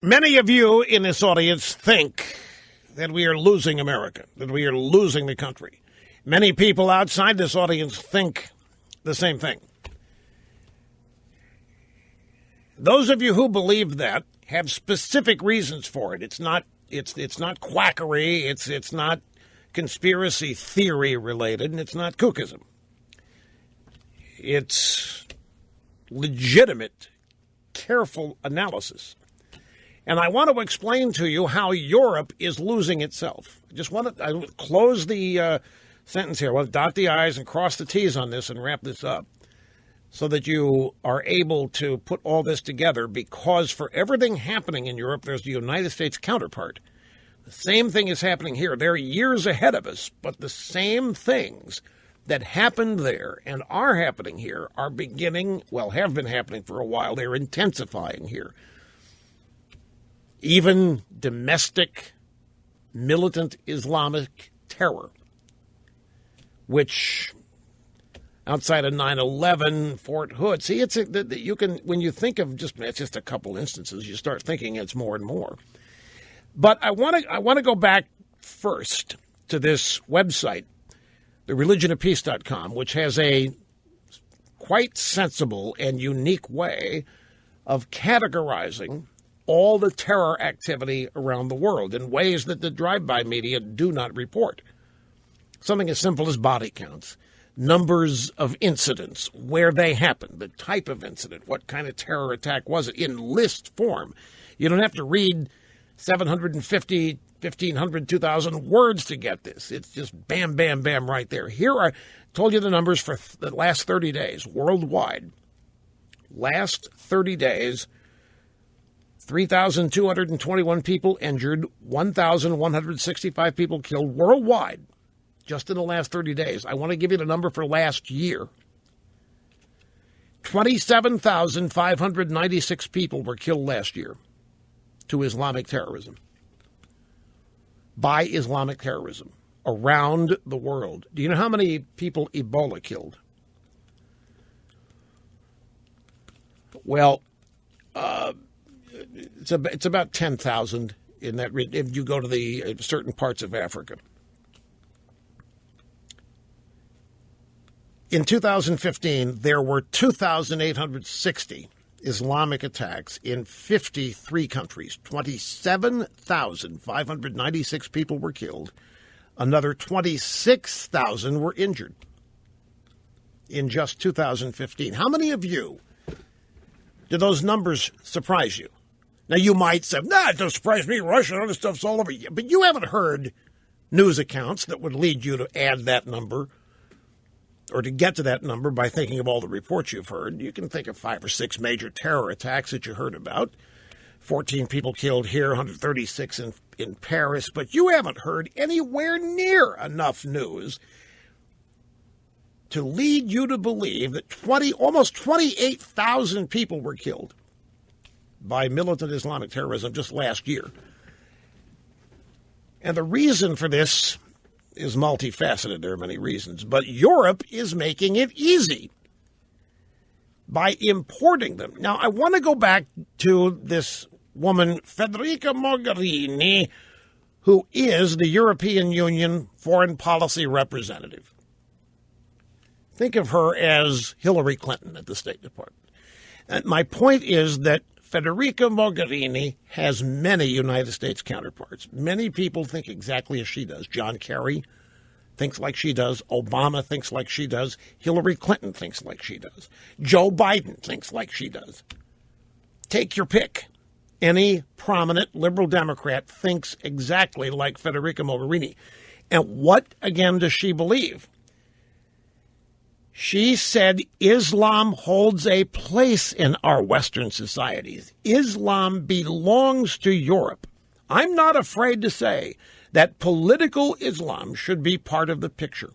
Many of you in this audience think that we are losing America, that we are losing the country. Many people outside this audience think the same thing. Those of you who believe that have specific reasons for it. It's not quackery, it's not conspiracy theory related, and it's not kookism. It's legitimate, careful analysis. And I want to explain to you how Europe is losing itself. I close the sentence here. I want to dot the I's and cross the T's on this and wrap this up so that you are able to put all this together, because for everything happening in Europe, there's the United States counterpart. The same thing is happening here. They're years ahead of us, but the same things that happened there and are happening here are have been happening for a while. They're intensifying here. Even domestic militant Islamic terror, which outside of 9/11, Fort Hood. See, when you think of it's just a couple instances, you start thinking it's more and more. But I want to go back first to this website, thereligionofpeace.com, which has a quite sensible and unique way of categorizing all the terror activity around the world in ways that the drive-by media do not report. Something as simple as body counts, numbers of incidents, where they happened, the type of incident, what kind of terror attack was it, in list form. You don't have to read 750, 1,500, 2,000 words to get this. It's just bam, bam, bam right there. Here I told you the numbers for the last 30 days worldwide. Last 30 days, 3,221 people injured, 1,165 people killed worldwide just in the last 30 days. I want to give you the number for last year. 27,596 people were killed last year to Islamic terrorism, by Islamic terrorism, around the world. Do you know how many people Ebola killed? Well, it's about 10,000 in that. If you go to the certain parts of Africa. In 2015, there were 2,860 Islamic attacks in 53 countries. 27,596 people were killed. Another 26,000 were injured in just 2015. How many of you do those numbers surprise you? Now, you might say, it doesn't surprise me. Russia and other stuff's all over. But you haven't heard news accounts that would lead you to add that number or to get to that number by thinking of all the reports you've heard. You can think of 5 or 6 major terror attacks that you heard about. 14 people killed here, 136 in Paris. But you haven't heard anywhere near enough news to lead you to believe that almost 28,000 people were killed by militant Islamic terrorism just last year. And the reason for this is multifaceted. There are many reasons. But Europe is making it easy by importing them. Now, I want to go back to this woman, Federica Mogherini, who is the European Union foreign policy representative. Think of her as Hillary Clinton at the State Department. And my point is that Federica Mogherini has many United States counterparts. Many people think exactly as she does. John Kerry thinks like she does. Obama thinks like she does. Hillary Clinton thinks like she does. Joe Biden thinks like she does. Take your pick. Any prominent liberal Democrat thinks exactly like Federica Mogherini. And what, again, does she believe? She said Islam holds a place in our Western societies. Islam belongs to Europe. I'm not afraid to say that political Islam should be part of the picture.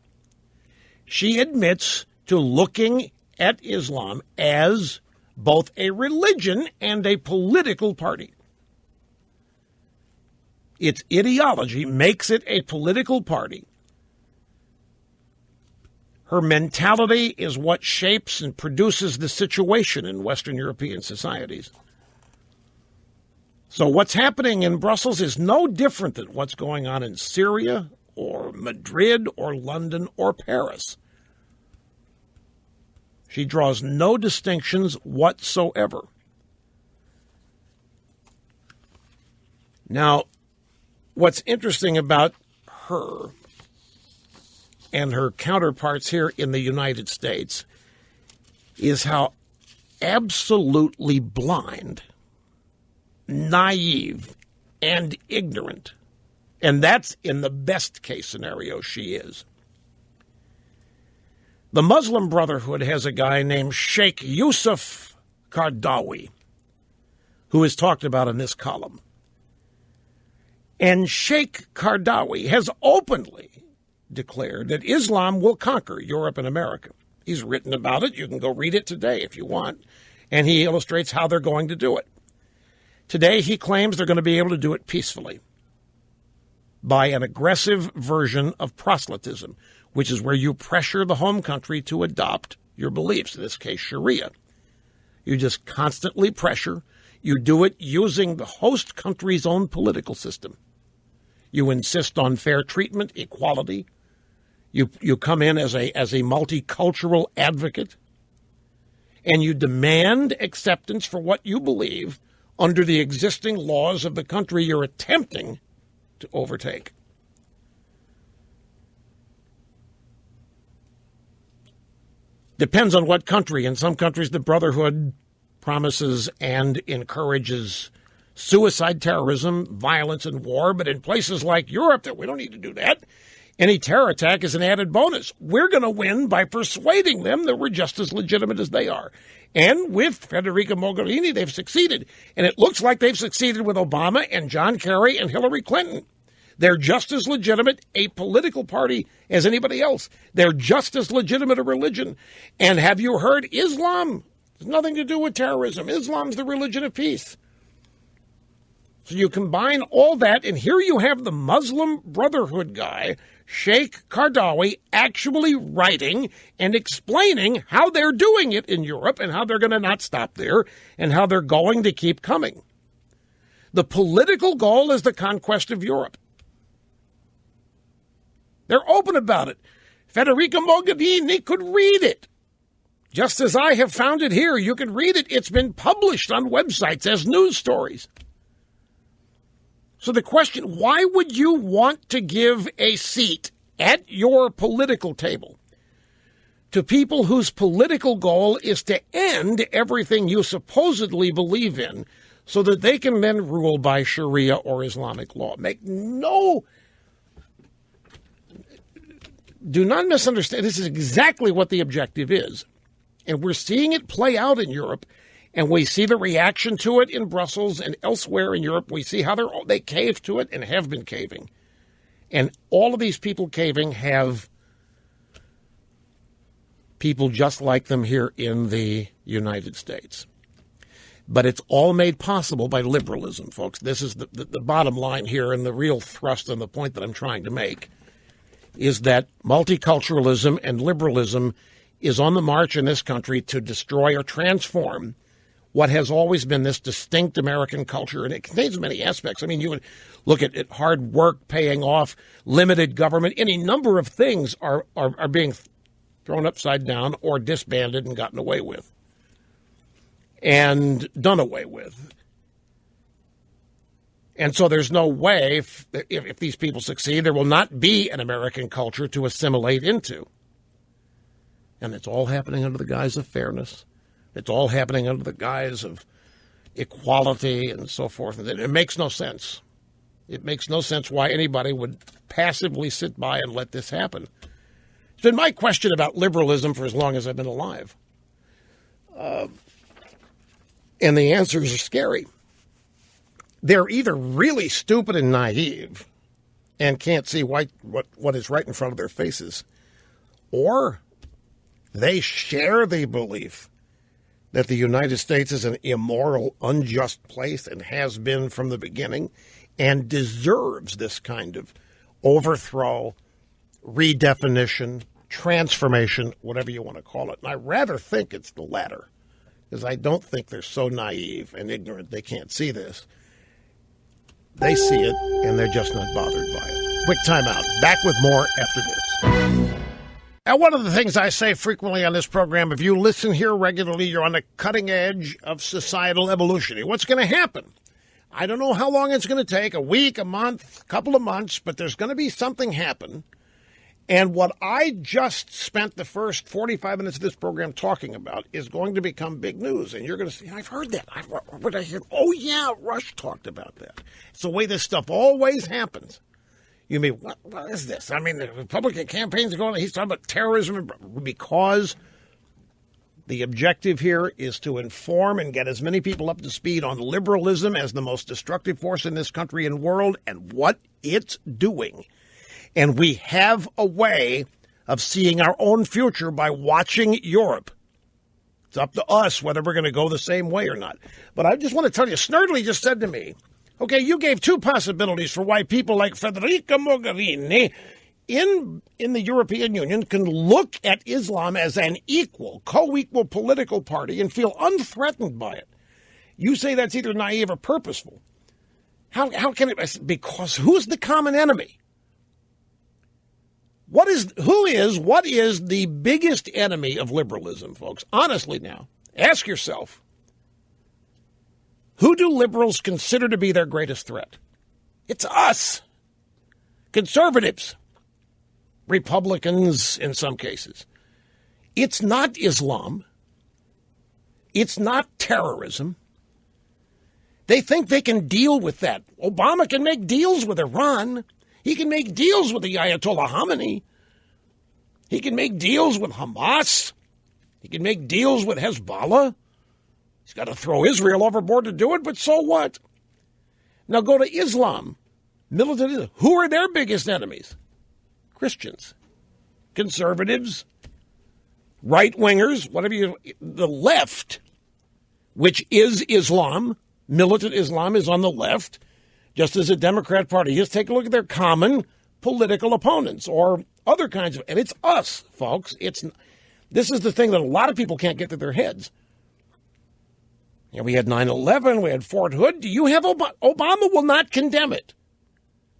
She admits to looking at Islam as both a religion and a political party. Its ideology makes it a political party. Her mentality is what shapes and produces the situation in Western European societies. So what's happening in Brussels is no different than what's going on in Syria or Madrid or London or Paris. She draws no distinctions whatsoever. Now, what's interesting about her and her counterparts here in the United States is how absolutely blind, naive, and ignorant, and that's in the best case scenario she is. The Muslim Brotherhood has a guy named Sheikh Yusuf Qaradawi, who is talked about in this column. And Sheikh Qaradawi has openly declared that Islam will conquer Europe and America. He's written about it. You can go read it today if you want. And he illustrates how they're going to do it. Today, he claims they're going to be able to do it peacefully by an aggressive version of proselytism, which is where you pressure the home country to adopt your beliefs, in this case, Sharia. You just constantly pressure. You do it using the host country's own political system. You insist on fair treatment, equality. You come in as a multicultural advocate, and you demand acceptance for what you believe under the existing laws of the country you're attempting to overtake. Depends on what country. In some countries, the Brotherhood promises and encourages suicide, terrorism, violence, and war. But in places like Europe, that we don't need to do that. Any terror attack is an added bonus. We're going to win by persuading them that we're just as legitimate as they are. And with Federica Mogherini, they've succeeded. And it looks like they've succeeded with Obama and John Kerry and Hillary Clinton. They're just as legitimate a political party as anybody else. They're just as legitimate a religion. And have you heard Islam? It's nothing to do with terrorism. Islam's the religion of peace. So you combine all that, and here you have the Muslim Brotherhood guy, Sheikh Qaradawi, actually writing and explaining how they're doing it in Europe and how they're going to not stop there and how they're going to keep coming. The political goal is the conquest of Europe. They're open about it. Federica Mogherini could read it. Just as I have found it here, you can read it. It's been published on websites as news stories. So the question, why would you want to give a seat at your political table to people whose political goal is to end everything you supposedly believe in so that they can then rule by Sharia or Islamic law? Do not misunderstand. This is exactly what the objective is. And we're seeing it play out in Europe. And we see the reaction to it in Brussels and elsewhere in Europe. We see how they cave to it and have been caving. And all of these people caving have people just like them here in the United States. But it's all made possible by liberalism, folks. This is the bottom line here, and the real thrust and the point that I'm trying to make is that multiculturalism and liberalism is on the march in this country to destroy or transform what has always been this distinct American culture, and it contains many aspects. I mean, you would look at hard work paying off, limited government. Any number of things are being thrown upside down or disbanded and gotten away with and done away with. And so there's no way, if these people succeed, there will not be an American culture to assimilate into. And it's all happening under the guise of fairness. It's all happening under the guise of equality and so forth. And it makes no sense. It makes no sense why anybody would passively sit by and let this happen. It's been my question about liberalism for as long as I've been alive. And the answers are scary. They're either really stupid and naive and can't see what is right in front of their faces, or they share the belief that the United States is an immoral, unjust place and has been from the beginning and deserves this kind of overthrow, redefinition, transformation, whatever you want to call it. And I rather think it's the latter, because I don't think they're so naive and ignorant they can't see this. They see it, and they're just not bothered by it. Quick timeout. Back with more after this. Now, one of the things I say frequently on this program, if you listen here regularly, you're on the cutting edge of societal evolution. What's going to happen? I don't know how long it's going to take, a week, a month, a couple of months, but there's going to be something happen. And what I just spent the first 45 minutes of this program talking about is going to become big news. And you're going to say, I've heard that. I said, oh, yeah, Rush talked about that. It's the way this stuff always happens. You mean, what is this? I mean, the Republican campaigns are going, he's talking about terrorism because the objective here is to inform and get as many people up to speed on liberalism as the most destructive force in this country and world and what it's doing. And we have a way of seeing our own future by watching Europe. It's up to us whether we're going to go the same way or not. But I just want to tell you, Snerdley just said to me, okay, you gave two possibilities for why people like Federica Mogherini in the European Union can look at Islam as an equal, co-equal political party and feel unthreatened by it. You say that's either naive or purposeful. How can it? Because who's the common enemy? What is the biggest enemy of liberalism, folks? Honestly now, ask yourself, who do liberals consider to be their greatest threat? It's us. Conservatives. Republicans in some cases. It's not Islam. It's not terrorism. They think they can deal with that. Obama can make deals with Iran. He can make deals with the Ayatollah Khamenei. He can make deals with Hamas. He can make deals with Hezbollah. He's got to throw Israel overboard to do it, but so what? Now go to Islam. Militant Islam. Who are their biggest enemies? Christians. Conservatives. Right-wingers. The left, which is Islam. Militant Islam is on the left. Just as the Democrat Party is, take a look at their common political opponents or other kinds of, and it's us, folks. This is the thing that a lot of people can't get to their heads. We had 9/11, we had Fort Hood. Do you have Obama will not condemn it.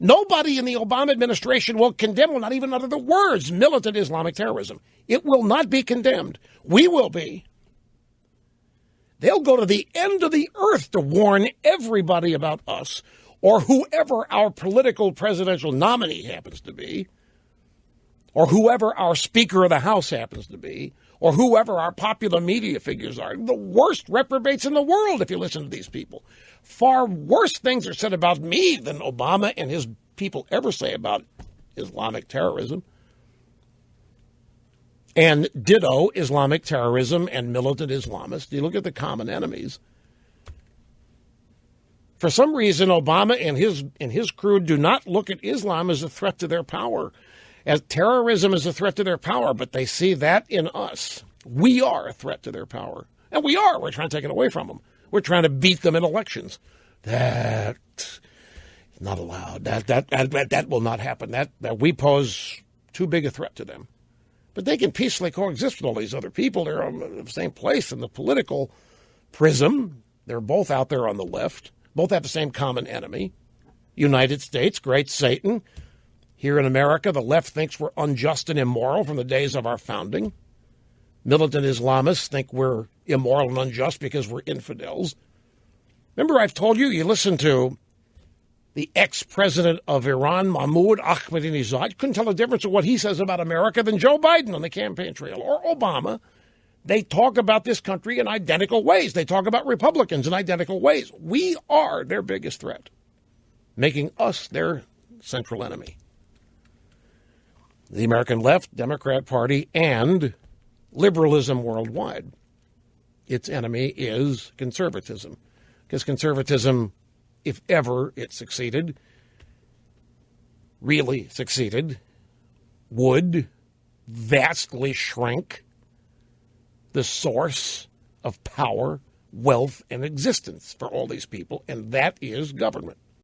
Nobody in the Obama administration will condemn, will not even utter the words militant Islamic terrorism. It will not be condemned. We will be. They'll go to the end of the earth to warn everybody about us or whoever our political presidential nominee happens to be, or whoever our Speaker of the House happens to be, or whoever our popular media figures are. The worst reprobates in the world if you listen to these people. Far worse things are said about me than Obama and his people ever say about Islamic terrorism. And ditto Islamic terrorism and militant Islamists. You look at the common enemies. For some reason, Obama and his crew do not look at Islam as a threat to their power, as terrorism is a threat to their power, but they see that in us. We are a threat to their power. And we are. We're trying to take it away from them. We're trying to beat them in elections. That's not allowed. That will not happen. That we pose too big a threat to them. But they can peacefully coexist with all these other people. They're in the same place in the political prism. They're both out there on the left. Both have the same common enemy. United States, great Satan. Here in America, the left thinks we're unjust and immoral from the days of our founding. Militant Islamists think we're immoral and unjust because we're infidels. Remember, I've told you, you listen to the ex-president of Iran, Mahmoud Ahmadinejad. You couldn't tell the difference of what he says about America than Joe Biden on the campaign trail or Obama. They talk about this country in identical ways. They talk about Republicans in identical ways. We are their biggest threat, making us their central enemy. The American left, Democrat Party, and liberalism worldwide. Its enemy is conservatism. Because conservatism, if ever it succeeded, really succeeded, would vastly shrink the source of power, wealth, and existence for all these people, and that is government.